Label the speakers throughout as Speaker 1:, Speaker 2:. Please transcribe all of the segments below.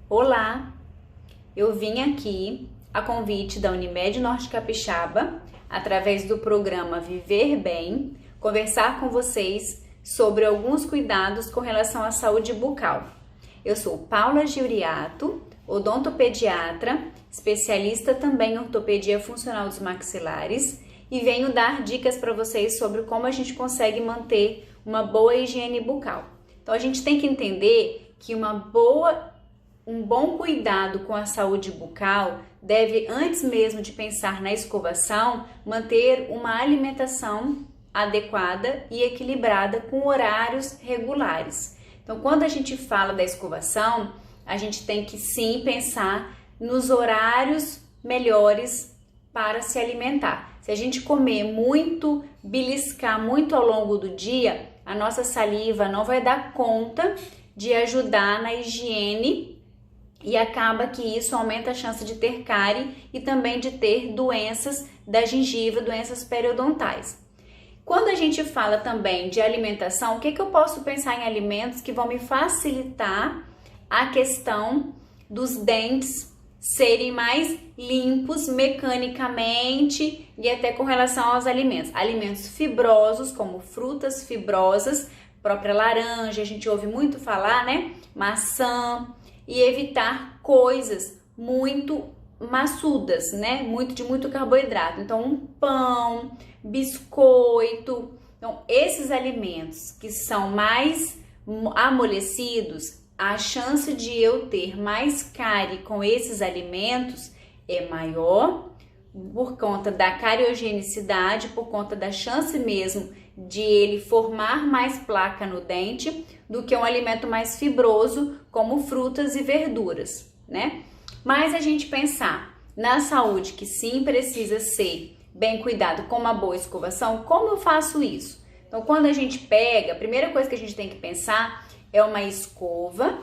Speaker 1: Olá, eu vim aqui a convite da Unimed Norte Capixaba, através do programa Viver Bem, conversar com vocês sobre alguns cuidados com relação à saúde bucal. Eu sou Paula Giuriato, odontopediatra, especialista também em ortopedia funcional dos maxilares e venho dar dicas para vocês sobre como a gente consegue manter uma boa higiene bucal. Então a gente tem que entender que um bom cuidado com a saúde bucal deve, antes mesmo de pensar na escovação, manter uma alimentação adequada e equilibrada com horários regulares. Então, quando a gente fala da escovação, a gente tem que sim pensar nos horários melhores para se alimentar. Se a gente comer muito, beliscar muito ao longo do dia, a nossa saliva não vai dar conta de ajudar na higiene e acaba que isso aumenta a chance de ter cárie e também de ter doenças da gengiva, doenças periodontais. Quando a gente fala também de alimentação, o que eu posso pensar em alimentos que vão me facilitar a questão dos dentes serem mais limpos mecanicamente e até com relação aos alimentos. Alimentos fibrosos, como frutas fibrosas, própria laranja, a gente ouve muito falar, né? Maçã, e evitar coisas muito maçudas, né? De muito carboidrato. Então, um pão, biscoito. Então, esses alimentos que são mais amolecidos, a chance de eu ter mais cárie com esses alimentos é maior por conta da cariogenicidade, por conta da chance mesmo de ele formar mais placa no dente do que um alimento mais fibroso como frutas e verduras, né? Mas a gente pensar na saúde que sim precisa ser bem cuidado com uma boa escovação, como eu faço isso? Então, quando a gente pega, a primeira coisa que a gente tem que pensar é uma escova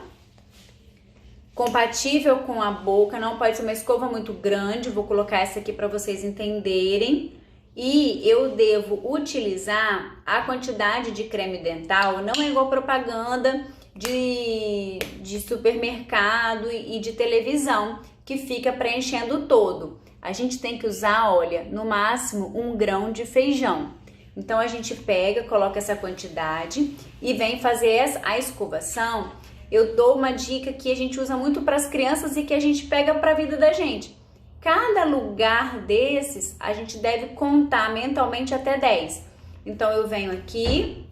Speaker 1: compatível com a boca, não pode ser uma escova muito grande, vou colocar essa aqui para vocês entenderem. E eu devo utilizar a quantidade de creme dental, não é igual propaganda de supermercado e de televisão que fica preenchendo todo. A gente tem que usar, olha, no máximo 1 grão de feijão. Então a gente pega, coloca essa quantidade e vem fazer a escovação. Eu dou uma dica que a gente usa muito para as crianças e que a gente pega para a vida da gente. Cada lugar desses, a gente deve contar mentalmente até 10. Então, eu venho aqui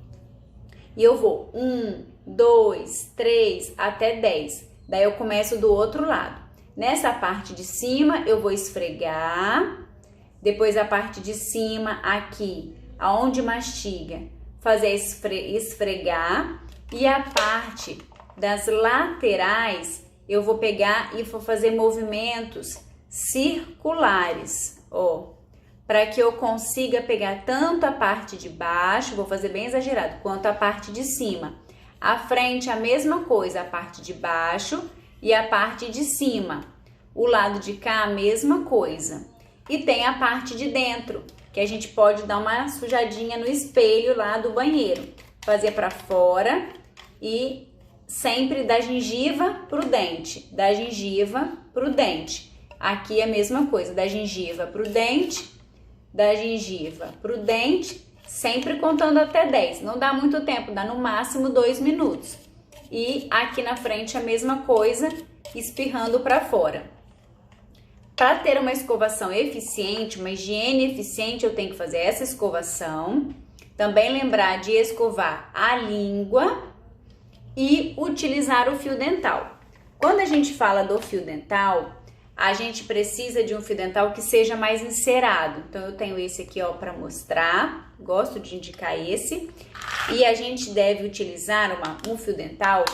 Speaker 1: e eu vou 1, 2, 3, até 10. Daí, eu começo do outro lado. Nessa parte de cima, eu vou esfregar. Depois, a parte de cima, aqui, aonde mastiga, fazer esfregar. E a parte das laterais, eu vou pegar e vou fazer movimentos circulares, ó, para que eu consiga pegar tanto a parte de baixo, vou fazer bem exagerado, quanto a parte de cima. A frente a mesma coisa, a parte de baixo e a parte de cima. O lado de cá a mesma coisa. E tem a parte de dentro, que a gente pode dar uma sujadinha no espelho lá do banheiro. Fazer para fora e sempre da gengiva pro dente, da gengiva pro dente. Aqui é a mesma coisa, da gengiva pro dente, da gengiva pro dente, sempre contando até 10. Não dá muito tempo, dá no máximo 2 minutos. E aqui na frente a mesma coisa, espirrando para fora. Para ter uma escovação eficiente, uma higiene eficiente, eu tenho que fazer essa escovação. Também lembrar de escovar a língua e utilizar o fio dental. Quando a gente fala do fio dental, a gente precisa de um fio dental que seja mais encerado. Então, eu tenho esse aqui, ó, para mostrar. Gosto de indicar esse. E a gente deve utilizar um fio dental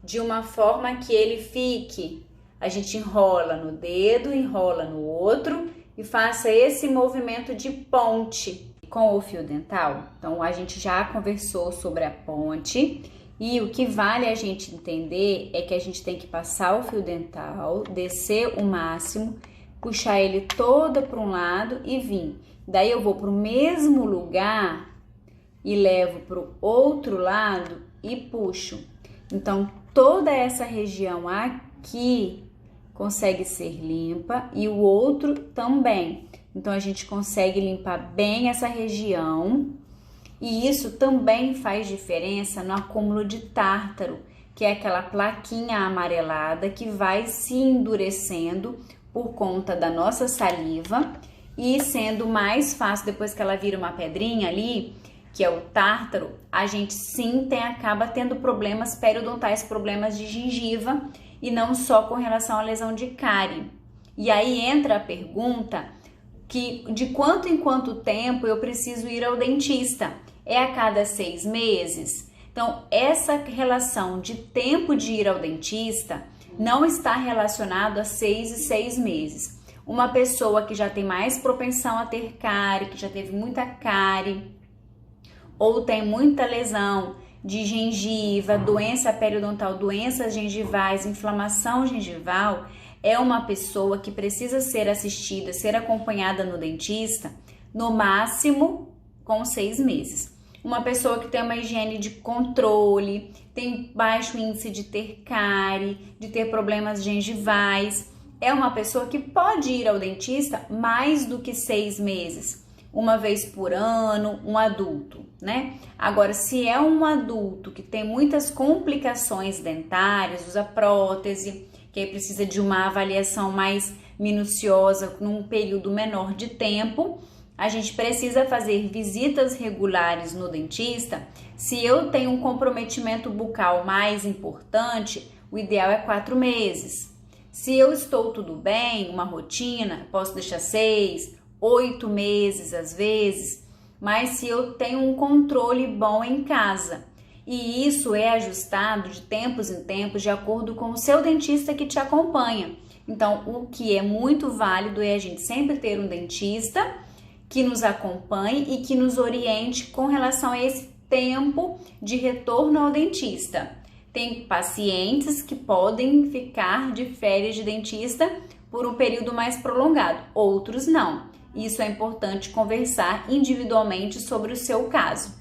Speaker 1: de uma forma que ele fique. A gente enrola no dedo, enrola no outro e faça esse movimento de ponte com o fio dental. Então, a gente já conversou sobre a ponte. E o que vale a gente entender é que a gente tem que passar o fio dental, descer o máximo, puxar ele todo para um lado e vir. Daí eu vou para o mesmo lugar e levo para o outro lado e puxo. Então, toda essa região aqui aqui consegue ser limpa e o outro também. Então, a gente consegue limpar bem essa região e isso também faz diferença no acúmulo de tártaro, que é aquela plaquinha amarelada que vai se endurecendo por conta da nossa saliva e sendo mais fácil, depois que ela vira uma pedrinha ali, que é o tártaro, a gente sim acaba tendo problemas periodontais, problemas de gengiva e não só com relação à lesão de cárie. E aí entra a pergunta que de quanto em quanto tempo eu preciso ir ao dentista? É a cada 6 meses? Então, essa relação de tempo de ir ao dentista não está relacionado a 6 e 6 meses. Uma pessoa que já tem mais propensão a ter cárie, que já teve muita cárie, ou tem muita lesão de gengiva, doença periodontal, doenças gengivais, inflamação gengival, é uma pessoa que precisa ser assistida, ser acompanhada no dentista, no máximo com 6 meses. Uma pessoa que tem uma higiene de controle, tem baixo índice de ter cárie, de ter problemas gengivais, é uma pessoa que pode ir ao dentista mais do que 6 meses, uma vez por ano, um adulto, né? Agora, se é um adulto que tem muitas complicações dentárias, usa prótese, que aí precisa de uma avaliação mais minuciosa num período menor de tempo, a gente precisa fazer visitas regulares no dentista. Se eu tenho um comprometimento bucal mais importante, o ideal é 4 meses. Se eu estou tudo bem, uma rotina, posso deixar 6, 8 meses às vezes, mas se eu tenho um controle bom em casa. E isso é ajustado de tempos em tempos de acordo com o seu dentista que te acompanha. Então, o que é muito válido é a gente sempre ter um dentista que nos acompanhe e que nos oriente com relação a esse tempo de retorno ao dentista. Tem pacientes que podem ficar de férias de dentista por um período mais prolongado, outros não. Isso é importante conversar individualmente sobre o seu caso.